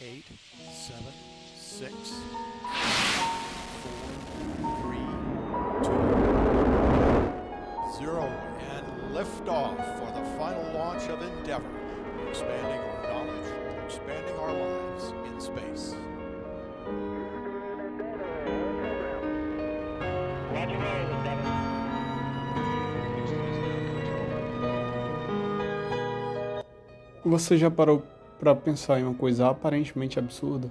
8, 7, 6, 4, 3, 2, 0, and liftoff for the final launch of Endeavour, expanding our knowledge, expanding our lives in space. Você já parou para pensar em uma coisa aparentemente absurda?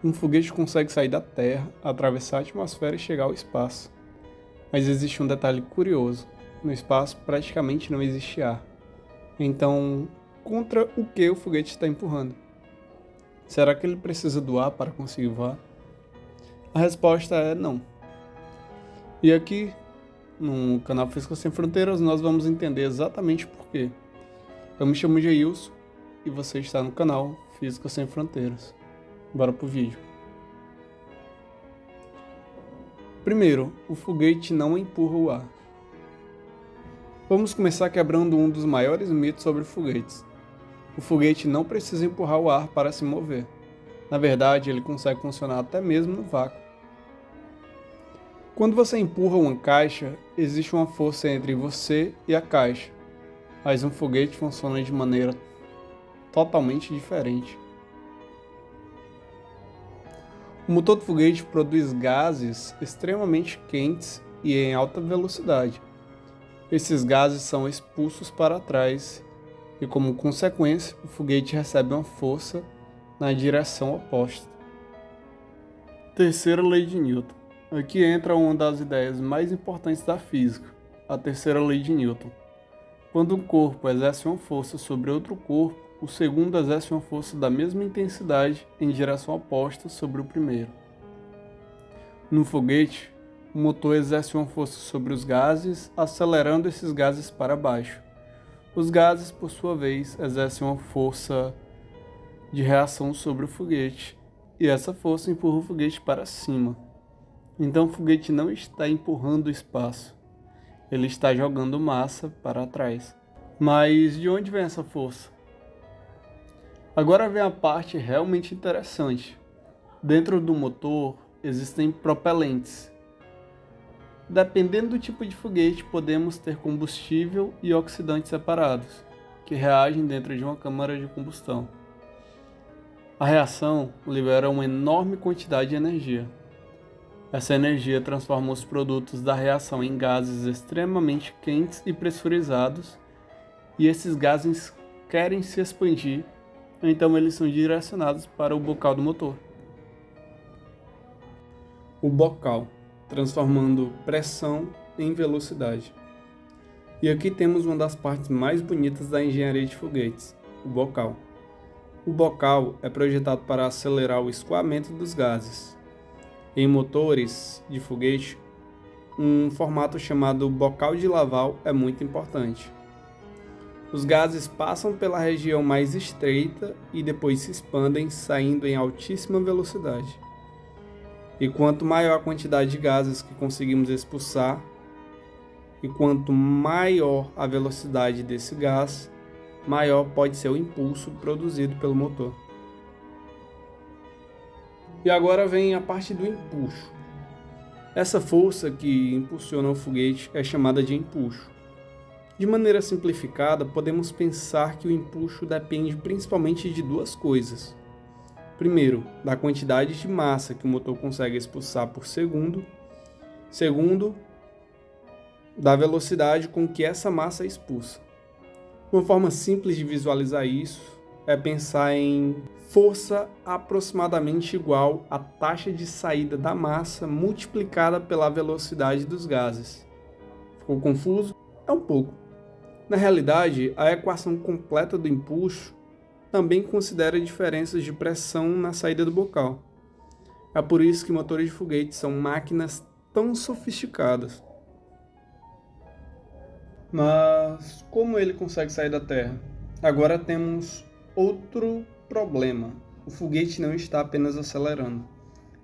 Um foguete consegue sair da Terra, atravessar a atmosfera e chegar ao espaço. Mas existe um detalhe curioso: no espaço praticamente não existe ar. Então, contra o que o foguete está empurrando? Será que ele precisa do ar para conseguir voar? A resposta é não. E aqui, no canal Física Sem Fronteiras, nós vamos entender exatamente por quê. Eu me chamo Jailson e você está no canal Física Sem Fronteiras. Bora pro vídeo. Primeiro, o foguete não empurra o ar. Vamos começar quebrando um dos maiores mitos sobre foguetes. O foguete não precisa empurrar o ar para se mover. Na verdade, ele consegue funcionar até mesmo no vácuo. Quando você empurra uma caixa, existe uma força entre você e a caixa. Mas um foguete funciona de maneira totalmente diferente. O motor do foguete produz gases extremamente quentes e em alta velocidade. Esses gases são expulsos para trás e, como consequência, o foguete recebe uma força na direção oposta. Terceira lei de Newton. Aqui entra uma das ideias mais importantes da física, a terceira lei de Newton. Quando um corpo exerce uma força sobre outro corpo, o segundo exerce uma força da mesma intensidade em direção oposta sobre o primeiro. No foguete, o motor exerce uma força sobre os gases, acelerando esses gases para baixo. Os gases, por sua vez, exercem uma força de reação sobre o foguete, e essa força empurra o foguete para cima. Então o foguete não está empurrando o espaço. Ele está jogando massa para trás. Mas de onde vem essa força? Agora vem a parte realmente interessante. Dentro do motor existem propelentes. Dependendo do tipo de foguete, podemos ter combustível e oxidantes separados, que reagem dentro de uma câmara de combustão. A reação libera uma enorme quantidade de energia. Essa energia transforma os produtos da reação em gases extremamente quentes e pressurizados, e esses gases querem se expandir, então eles são direcionados para o bocal do motor. O bocal, transformando pressão em velocidade. E aqui temos uma das partes mais bonitas da engenharia de foguetes, o bocal. O bocal é projetado para acelerar o escoamento dos gases. Em motores de foguete, um formato chamado bocal de Laval é muito importante. Os gases passam pela região mais estreita e depois se expandem, saindo em altíssima velocidade. E quanto maior a quantidade de gases que conseguimos expulsar, e quanto maior a velocidade desse gás, maior pode ser o impulso produzido pelo motor. E agora vem a parte do empuxo. Essa força que impulsiona o foguete é chamada de empuxo. De maneira simplificada, podemos pensar que o empuxo depende principalmente de duas coisas. Primeiro, da quantidade de massa que o motor consegue expulsar por segundo. Segundo, da velocidade com que essa massa é expulsa. Uma forma simples de visualizar isso é pensar em força aproximadamente igual à taxa de saída da massa multiplicada pela velocidade dos gases. Ficou confuso? É um pouco. Na realidade, a equação completa do empuxo também considera diferenças de pressão na saída do bocal. É por isso que motores de foguete são máquinas tão sofisticadas. Mas como ele consegue sair da Terra? Agora temos outro problema. O foguete não está apenas acelerando.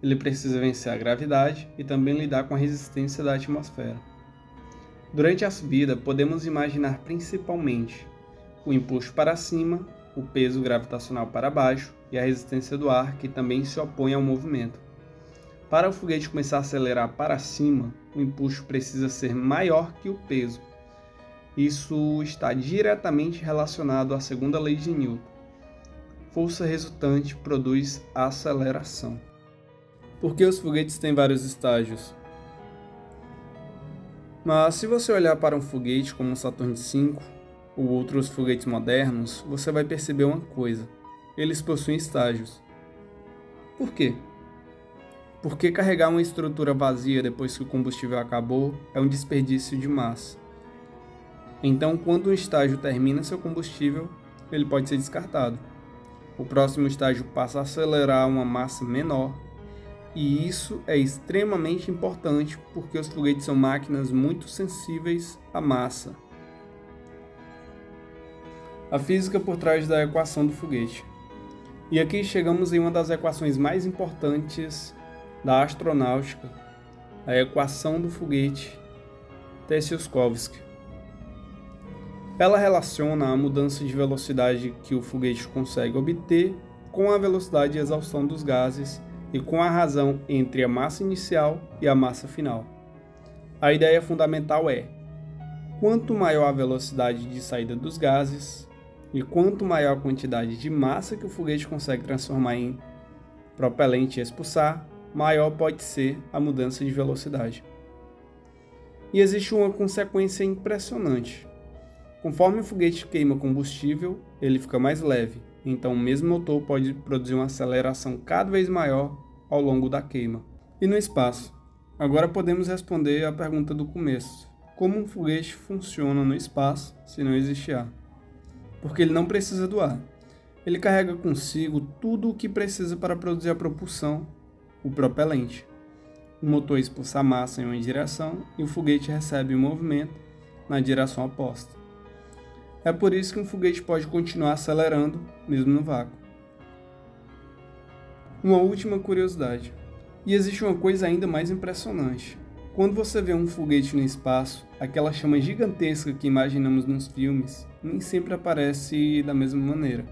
Ele precisa vencer a gravidade e também lidar com a resistência da atmosfera. Durante a subida, podemos imaginar principalmente o empuxo para cima, o peso gravitacional para baixo e a resistência do ar, que também se opõe ao movimento. Para o foguete começar a acelerar para cima, o empuxo precisa ser maior que o peso. Isso está diretamente relacionado à segunda lei de Newton. Força resultante produz aceleração. Por que os foguetes têm vários estágios? Mas se você olhar para um foguete como o Saturn V ou outros foguetes modernos, você vai perceber uma coisa: eles possuem estágios. Por quê? Porque carregar uma estrutura vazia depois que o combustível acabou é um desperdício de massa. Então, quando um estágio termina seu combustível, ele pode ser descartado. O próximo estágio passa a acelerar uma massa menor, e isso é extremamente importante porque os foguetes são máquinas muito sensíveis à massa. A física por trás da equação do foguete. E aqui chegamos em uma das equações mais importantes da astronáutica, a equação do foguete Tessiuskovsky. Ela relaciona a mudança de velocidade que o foguete consegue obter com a velocidade de exaustão dos gases e com a razão entre a massa inicial e a massa final. A ideia fundamental é: quanto maior a velocidade de saída dos gases e quanto maior a quantidade de massa que o foguete consegue transformar em propelente e expulsar, maior pode ser a mudança de velocidade. E existe uma consequência impressionante. Conforme o foguete queima combustível, ele fica mais leve, então o mesmo motor pode produzir uma aceleração cada vez maior ao longo da queima. E no espaço? Agora podemos responder a pergunta do começo: como um foguete funciona no espaço se não existe ar? Porque ele não precisa do ar. Ele carrega consigo tudo o que precisa para produzir a propulsão, o propelente. O motor expulsa a massa em uma direção e o foguete recebe o movimento na direção oposta. É por isso que um foguete pode continuar acelerando, mesmo no vácuo. Uma última curiosidade. E existe uma coisa ainda mais impressionante. Quando você vê um foguete no espaço, aquela chama gigantesca que imaginamos nos filmes nem sempre aparece da mesma maneira.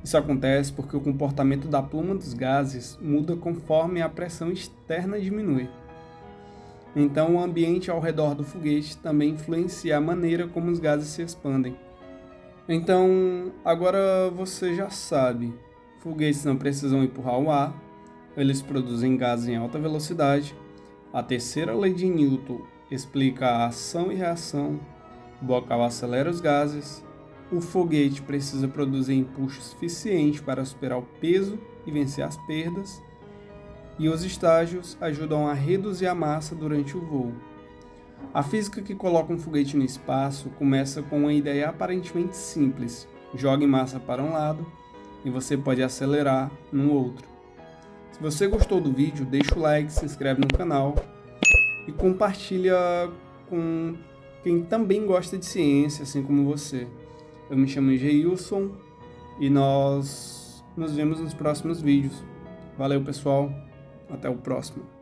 Isso acontece porque o comportamento da pluma dos gases muda conforme a pressão externa diminui. Então, o ambiente ao redor do foguete também influencia a maneira como os gases se expandem. Então, agora você já sabe, foguetes não precisam empurrar o ar, eles produzem gases em alta velocidade, a terceira lei de Newton explica a ação e reação, o bocal acelera os gases, o foguete precisa produzir impulso suficiente para superar o peso e vencer as perdas, e os estágios ajudam a reduzir a massa durante o voo. A física que coloca um foguete no espaço começa com uma ideia aparentemente simples: jogue massa para um lado e você pode acelerar no outro. Se você gostou do vídeo, deixa o like, se inscreve no canal e compartilha com quem também gosta de ciência, assim como você. Eu me chamo Geilson e nós nos vemos nos próximos vídeos. Valeu, pessoal. Até o próximo.